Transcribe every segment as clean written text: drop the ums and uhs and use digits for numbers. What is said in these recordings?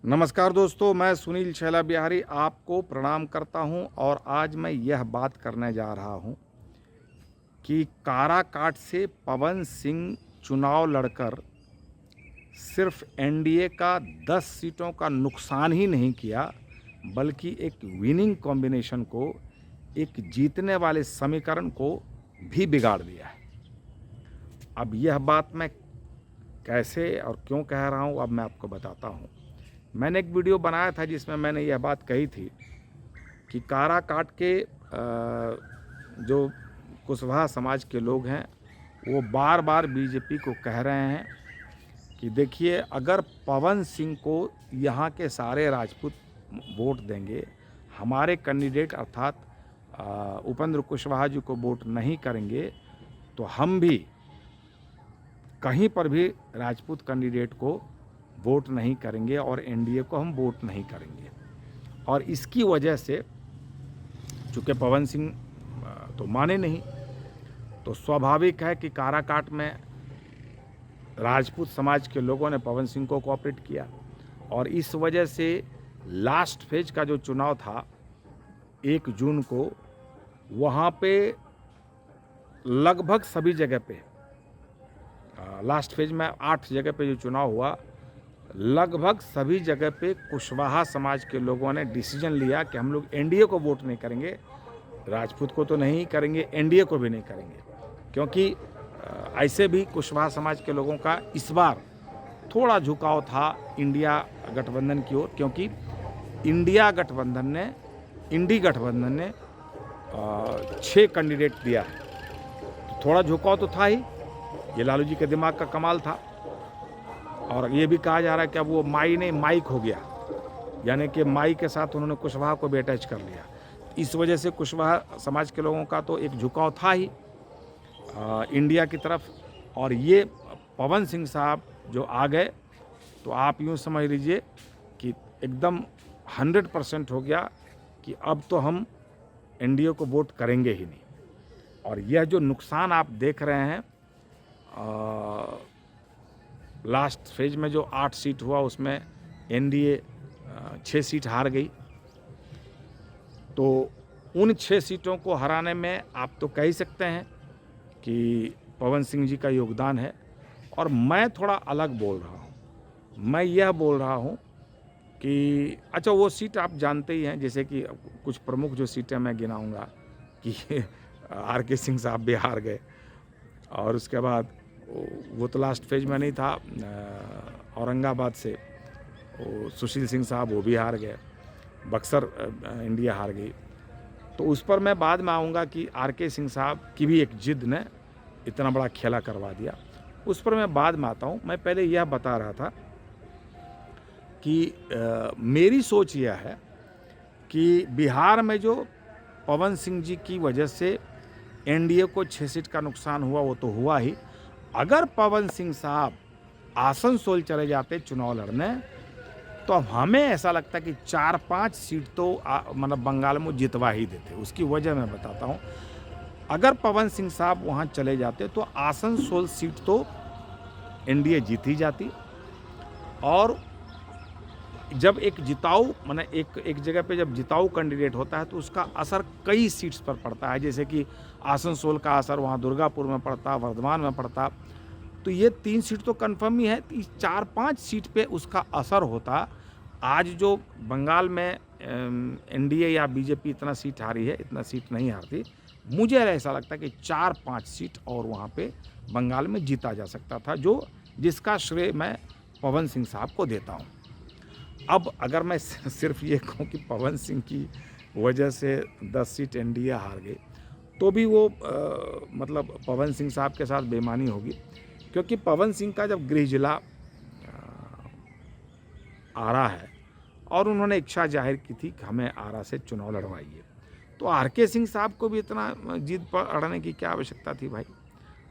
नमस्कार दोस्तों, मैं सुनील छैला बिहारी आपको प्रणाम करता हूं और आज मैं यह बात करने जा रहा हूं कि काराकाट से पवन सिंह चुनाव लड़कर सिर्फ एनडीए का 10 सीटों का नुकसान ही नहीं किया, बल्कि एक विनिंग कॉम्बिनेशन को, एक जीतने वाले समीकरण को भी बिगाड़ दिया है। अब यह बात मैं कैसे और क्यों कह रहा हूं, अब मैं आपको बताता हूं। मैंने एक वीडियो बनाया था जिसमें मैंने यह बात कही थी कि काराकाट के जो कुशवाहा समाज के लोग हैं वो बार बार बीजेपी को कह रहे हैं कि देखिए, अगर पवन सिंह को यहाँ के सारे राजपूत वोट देंगे, हमारे कैंडिडेट अर्थात उपेंद्र कुशवाहा जी को वोट नहीं करेंगे, तो हम भी कहीं पर भी राजपूत कैंडिडेट को वोट नहीं करेंगे और एनडीए को हम वोट नहीं करेंगे। और इसकी वजह से चूँकि पवन सिंह तो माने नहीं, तो स्वाभाविक है कि काराकाट में राजपूत समाज के लोगों ने पवन सिंह को कोऑपरेट किया और इस वजह से लास्ट फेज का जो चुनाव था 1 जून को, वहाँ पे लगभग सभी जगह पे लास्ट फेज में 8 जगह पे जो चुनाव हुआ, लगभग सभी जगह पे कुशवाहा समाज के लोगों ने डिसीजन लिया कि हम लोग एनडीए को वोट नहीं करेंगे, राजपूत को तो नहीं करेंगे, एनडीए को भी नहीं करेंगे। क्योंकि ऐसे भी कुशवाहा समाज के लोगों का इस बार थोड़ा झुकाव था इंडिया गठबंधन की ओर, क्योंकि इंडी गठबंधन ने 6 कैंडिडेट दिया है, तो थोड़ा झुकाव तो था ही। ये लालू जी के दिमाग का कमाल था। और ये भी कहा जा रहा है कि अब वो माई नहीं माइक हो गया, यानी कि माई के साथ उन्होंने कुशवाहा को भी अटैच कर लिया। इस वजह से कुशवाहा समाज के लोगों का तो एक झुकाव था ही इंडिया की तरफ। और ये पवन सिंह साहब जो आ गए, तो आप यूँ समझ लीजिए कि एकदम 100% हो गया कि अब तो हम एनडीए को वोट करेंगे ही नहीं। और यह जो नुकसान आप देख रहे हैं, लास्ट फेज में जो 8 सीट हुआ उसमें एनडीए 6 सीट हार गई। तो उन 6 सीटों को हराने में आप तो कह ही सकते हैं कि पवन सिंह जी का योगदान है। और मैं थोड़ा अलग बोल रहा हूँ। मैं यह बोल रहा हूँ कि अच्छा, वो सीट आप जानते ही हैं, जैसे कि कुछ प्रमुख जो सीटें मैं गिनाऊंगा कि आर.के. सिंह साहब भी हार गए, और उसके बाद वो तो लास्ट फेज में नहीं था, औरंगाबाद से वो सुशील सिंह साहब वो भी हार गए, बक्सर इंडिया हार गई। तो उस पर मैं बाद में आऊँगा कि आर.के. सिंह साहब की भी एक जिद ने इतना बड़ा खेला करवा दिया, उस पर मैं बाद में आता हूँ। मैं पहले यह बता रहा था कि मेरी सोच यह है कि बिहार में जो पवन सिंह जी की वजह से एनडीए को 6 सीट का नुकसान हुआ, वो तो हुआ ही। अगर पवन सिंह साहब आसनसोल चले जाते चुनाव लड़ने, तो हमें ऐसा लगता है कि 4-5 सीट तो मतलब बंगाल में जितवा ही देते। उसकी वजह मैं बताता हूँ। अगर पवन सिंह साहब वहाँ चले जाते तो आसनसोल सीट तो एनडीए जीत ही जाती। और जब एक जिताऊ माने एक जगह पे जब जिताऊ कैंडिडेट होता है तो उसका असर कई सीट्स पर पड़ता है, जैसे कि आसनसोल का असर वहाँ दुर्गापुर में पड़ता, वर्धमान में पड़ता। तो ये 3 सीट तो कन्फर्म ही है, 4-5 सीट पे उसका असर होता। आज जो बंगाल में एनडीए या बीजेपी इतना सीट हारी है, इतना सीट नहीं हारती। मुझे ऐसा लगता है कि 4-5 सीट और वहाँ पे बंगाल में जीता जा सकता था, जिसका श्रेय मैं पवन सिंह साहब को देता हूँ। अब अगर मैं सिर्फ ये कहूँ कि पवन सिंह की वजह से 10 सीट एनडीए हार गई, तो भी वो मतलब पवन सिंह साहब के साथ बेईमानी होगी। क्योंकि पवन सिंह का जब गृह जिला आरा है और उन्होंने इच्छा जाहिर की थी कि हमें आरा से चुनाव लड़वाइए, तो आर.के. सिंह साहब को भी इतना जिद पर अड़ने की क्या आवश्यकता थी भाई?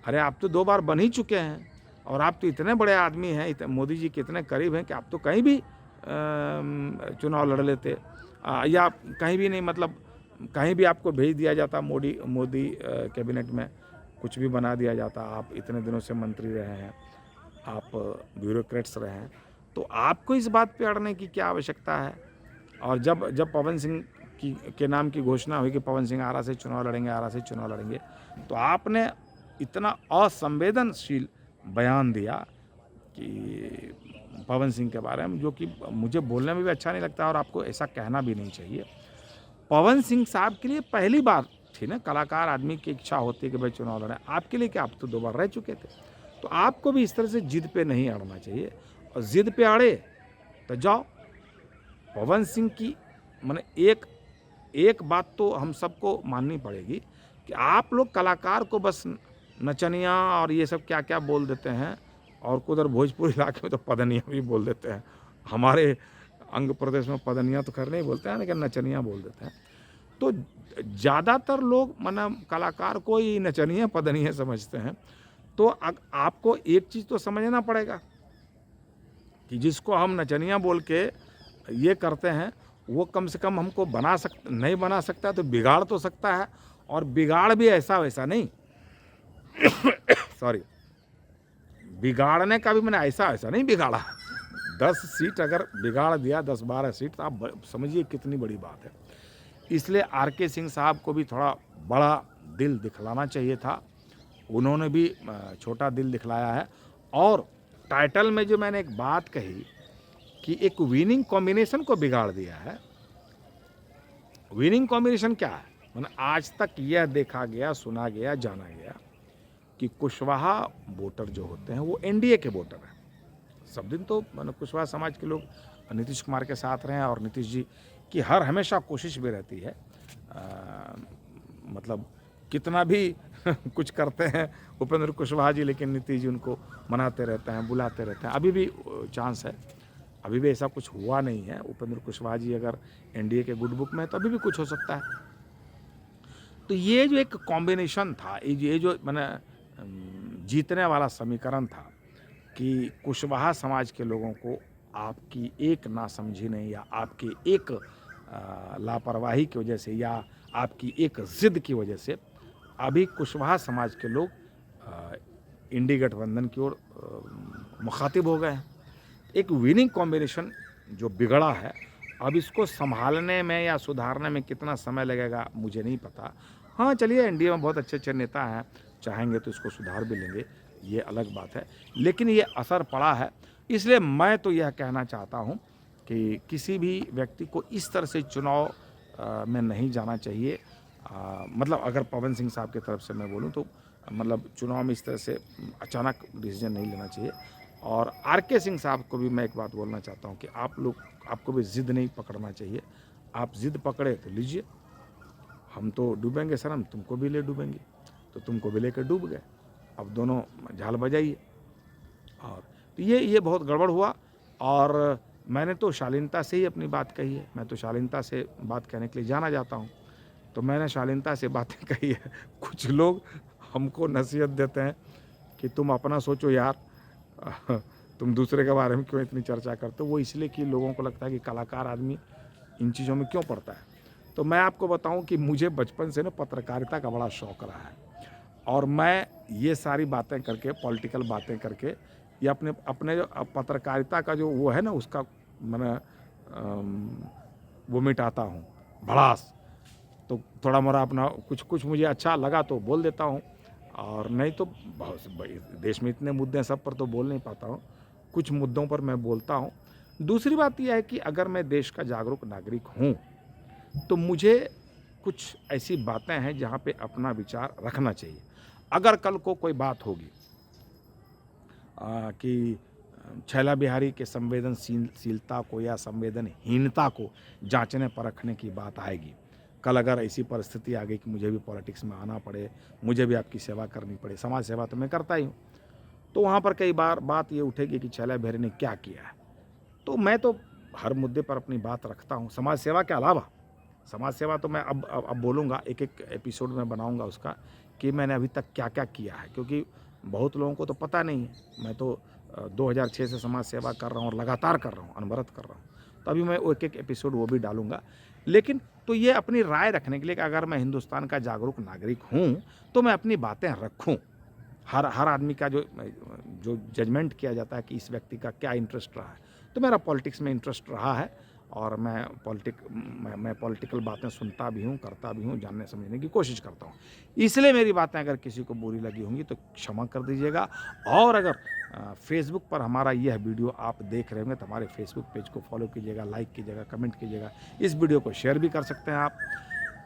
अरे, आप तो 2 बार बन ही चुके हैं और आप तो इतने बड़े आदमी हैं, मोदी जी के इतने करीब हैं कि आप तो कहीं भी चुनाव लड़ लेते, या कहीं भी नहीं, मतलब कहीं भी आपको भेज दिया जाता, मोदी कैबिनेट में कुछ भी बना दिया जाता। आप इतने दिनों से मंत्री रहे हैं, आप ब्यूरोक्रेट्स रहे हैं, तो आपको इस बात पे अड़ने की क्या आवश्यकता है? और जब जब पवन सिंह के नाम की घोषणा हुई कि पवन सिंह आरा से चुनाव लड़ेंगे, आरा से चुनाव लड़ेंगे, तो आपने इतना असंवेदनशील बयान दिया कि पवन सिंह के बारे में, जो कि मुझे बोलने में भी अच्छा नहीं लगता और आपको ऐसा कहना भी नहीं चाहिए। पवन सिंह साहब के लिए पहली बार थी ना, कलाकार आदमी की इच्छा होती है कि भाई चुनाव लड़ें। आपके लिए क्या, आप तो 2 बार रह चुके थे। तो आपको भी इस तरह से जिद पे नहीं अड़ना चाहिए, और जिद पे अड़े तो जाओ। पवन सिंह की माने एक बात तो हम सबको माननी पड़ेगी कि आप लोग कलाकार को बस नचनिया और ये सब क्या क्या बोल देते हैं, और उधर भोजपुर इलाके में तो पदनिया भी बोल देते हैं। हमारे अंग प्रदेश में पदनिया तो खैर नहीं बोलते हैं, लेकिन नचनिया बोल देते हैं। तो ज़्यादातर लोग माना कलाकार को ही नचनिया पदनिया समझते हैं। तो आपको एक चीज़ तो समझना पड़ेगा कि जिसको हम नचनिया बोल के ये करते हैं, वो कम से कम हमको नहीं बना सकता तो बिगाड़ तो सकता है, और बिगाड़ भी ऐसा वैसा नहीं सॉरी, बिगाड़ने का भी मैंने ऐसा वैसा नहीं बिगाड़ा। 10 सीट अगर बिगाड़ दिया, 10-12 सीट, तो आप समझिए कितनी बड़ी बात है। इसलिए आर.के. सिंह साहब को भी थोड़ा बड़ा दिल दिखलाना चाहिए था। उन्होंने भी छोटा दिल दिखलाया है। और टाइटल में जो मैंने एक बात कही कि एक विनिंग कॉम्बिनेशन को बिगाड़ दिया है। विनिंग कॉम्बिनेशन क्या है? मैंने आज तक यह देखा गया, सुना गया, जाना गया कि कुशवाहा वोटर जो होते हैं वो एनडीए के वोटर हैं। सब दिन तो मैंने कुशवाहा समाज के लोग नीतीश कुमार के साथ रहे हैं, और नीतीश जी की हमेशा कोशिश भी रहती है, मतलब कितना भी कुछ करते हैं उपेंद्र कुशवाहा जी, लेकिन नीतीश जी उनको मनाते रहते हैं, बुलाते रहते हैं। अभी भी चांस है, अभी भी ऐसा कुछ हुआ नहीं है। उपेंद्र कुशवाहा जी अगर एनडीए के गुड बुक में है तो अभी भी कुछ हो सकता है। तो ये जो एक कॉम्बिनेशन था, ये जो मैंने जीतने वाला समीकरण था कि कुशवाहा समाज के लोगों को आपकी एक नासमझी नहीं, या आपकी एक लापरवाही की वजह से, या आपकी एक ज़िद की वजह से अभी कुशवाहा समाज के लोग इंडी गठबंधन की ओर मुखातिब हो गए हैं। एक विनिंग कॉम्बिनेशन जो बिगड़ा है, अब इसको संभालने में या सुधारने में कितना समय लगेगा मुझे नहीं पता। हाँ चलिए, एनडीए में बहुत अच्छे नेता हैं, चाहेंगे तो इसको सुधार भी लेंगे, ये अलग बात है। लेकिन ये असर पड़ा है। इसलिए मैं तो यह कहना चाहता हूँ कि किसी भी व्यक्ति को इस तरह से चुनाव में नहीं जाना चाहिए। मतलब अगर पवन सिंह साहब की तरफ से मैं बोलूँ तो मतलब चुनाव में इस तरह से अचानक डिसीजन नहीं लेना चाहिए। और आर.के. सिंह साहब को भी मैं एक बात बोलना चाहता हूँ कि आपको भी ज़िद नहीं पकड़ना चाहिए। आप ज़िद पकड़े तो लीजिए, हम तो डूबेंगे सर, हम तुमको भी ले डूबेंगे, तो तुमको भी लेकर डूब गए। अब दोनों झाल बजाइए। और तो ये बहुत गड़बड़ हुआ। और मैंने तो शालीनता से ही अपनी बात कही है। मैं तो शालीनता से बात कहने के लिए जाना जाता हूँ, तो मैंने शालीनता से बातें कही है। कुछ लोग हमको नसीहत देते हैं कि तुम अपना सोचो यार, तुम दूसरे के बारे में क्यों इतनी चर्चा करते हो। वो इसलिए कि लोगों को लगता है कि कलाकार आदमी इन चीज़ों में क्यों पड़ता है। तो मैं आपको बताऊं कि मुझे बचपन से ना पत्रकारिता का बड़ा शौक़ रहा है, और मैं ये सारी बातें करके, पॉलिटिकल बातें करके, या अपने जो पत्रकारिता का जो वो है ना, उसका मैंने वो मिटाता हूँ भड़ास। तो थोड़ा मोड़ा अपना कुछ मुझे अच्छा लगा तो बोल देता हूँ, और नहीं तो देश में इतने मुद्दे हैं, सब पर तो बोल नहीं पाता हूँ। कुछ मुद्दों पर मैं बोलता हूँ। दूसरी बात यह है कि अगर मैं देश का जागरूक नागरिक हूँ तो मुझे कुछ ऐसी बातें हैं जहाँ पे अपना विचार रखना चाहिए। अगर कल को कोई बात होगी कि छैला बिहारी के संवेदनशीलता को या संवेदनहीनता को जांचने परखने की बात आएगी, कल अगर ऐसी परिस्थिति आ गई कि मुझे भी पॉलिटिक्स में आना पड़े, मुझे भी आपकी सेवा करनी पड़े, समाज सेवा तो मैं करता ही हूँ, तो वहाँ पर कई बार बात ये उठेगी कि छैला बिहारी ने क्या किया है। तो मैं तो हर मुद्दे पर अपनी बात रखता हूँ। समाज सेवा के अलावा, समाज सेवा तो मैं अब बोलूँगा, एक एपिसोड में बनाऊँगा उसका कि मैंने अभी तक क्या क्या किया है, क्योंकि बहुत लोगों को तो पता नहीं है। मैं तो 2006 से समाज सेवा कर रहा हूँ, और लगातार कर रहा हूँ, अनवरत कर रहा हूँ। तो अभी मैं एक एपिसोड वो भी डालूँगा। लेकिन तो ये अपनी राय रखने के लिए कि अगर मैं हिंदुस्तान का जागरूक नागरिक हूँ तो मैं अपनी बातें रखूँ। हर आदमी का जो जजमेंट किया जाता है कि इस व्यक्ति का क्या इंटरेस्ट रहा है, तो तो मेरा पॉलिटिक्स में इंटरेस्ट रहा है और मैं पॉलिटिकल बातें सुनता भी हूँ, करता भी हूँ, जानने समझने की कोशिश करता हूँ। इसलिए मेरी बातें अगर किसी को बुरी लगी होंगी तो क्षमा कर दीजिएगा। और अगर फेसबुक पर हमारा यह वीडियो आप देख रहे होंगे तो हमारे फेसबुक पेज को फॉलो कीजिएगा, लाइक कीजिएगा, कमेंट कीजिएगा। इस वीडियो को शेयर भी कर सकते हैं आप,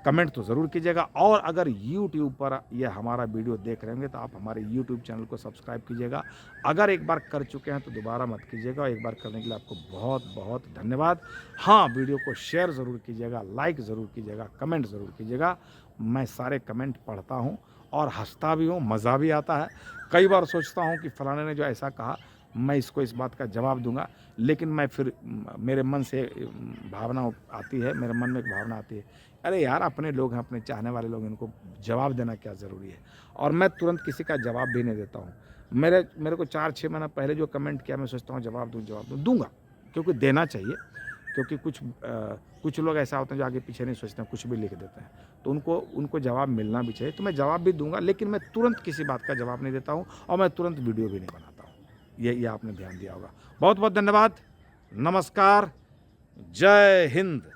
कमेंट तो ज़रूर कीजिएगा। और अगर यूट्यूब पर यह हमारा वीडियो देख रहे होंगे तो आप हमारे यूट्यूब चैनल को सब्सक्राइब कीजिएगा। अगर एक बार कर चुके हैं तो दोबारा मत कीजिएगा, एक बार करने के लिए आपको बहुत बहुत धन्यवाद। हाँ, वीडियो को शेयर ज़रूर कीजिएगा, लाइक ज़रूर कीजिएगा, कमेंट ज़रूर कीजिएगा। मैं सारे कमेंट पढ़ता हूँ और हँसता भी हूँ, मज़ा भी आता है। कई बार सोचता हूँ कि फलाने ने जो ऐसा कहा मैं इसको इस बात का जवाब दूंगा, लेकिन मैं फिर मेरे मन से भावना आती है, मेरे मन में एक भावना आती है, अरे यार अपने लोग हैं, अपने चाहने वाले लोग, इनको जवाब देना क्या ज़रूरी है। और मैं तुरंत किसी का जवाब भी नहीं देता हूँ। मेरे को 4-6 महीना पहले जो कमेंट किया मैं सोचता हूँ जवाब दूंगा, क्योंकि देना चाहिए। क्योंकि कुछ लोग ऐसा होते हैं जो आगे पीछे नहीं सोचते हैं, कुछ भी लिख देते हैं, तो उनको जवाब मिलना भी चाहिए। तो मैं जवाब भी दूंगा, लेकिन मैं तुरंत किसी बात का जवाब नहीं देता हूँ और मैं तुरंत वीडियो भी नहीं बनाता हूँ। ये आपने ध्यान दिया होगा। बहुत बहुत धन्यवाद। नमस्कार। जय हिंद।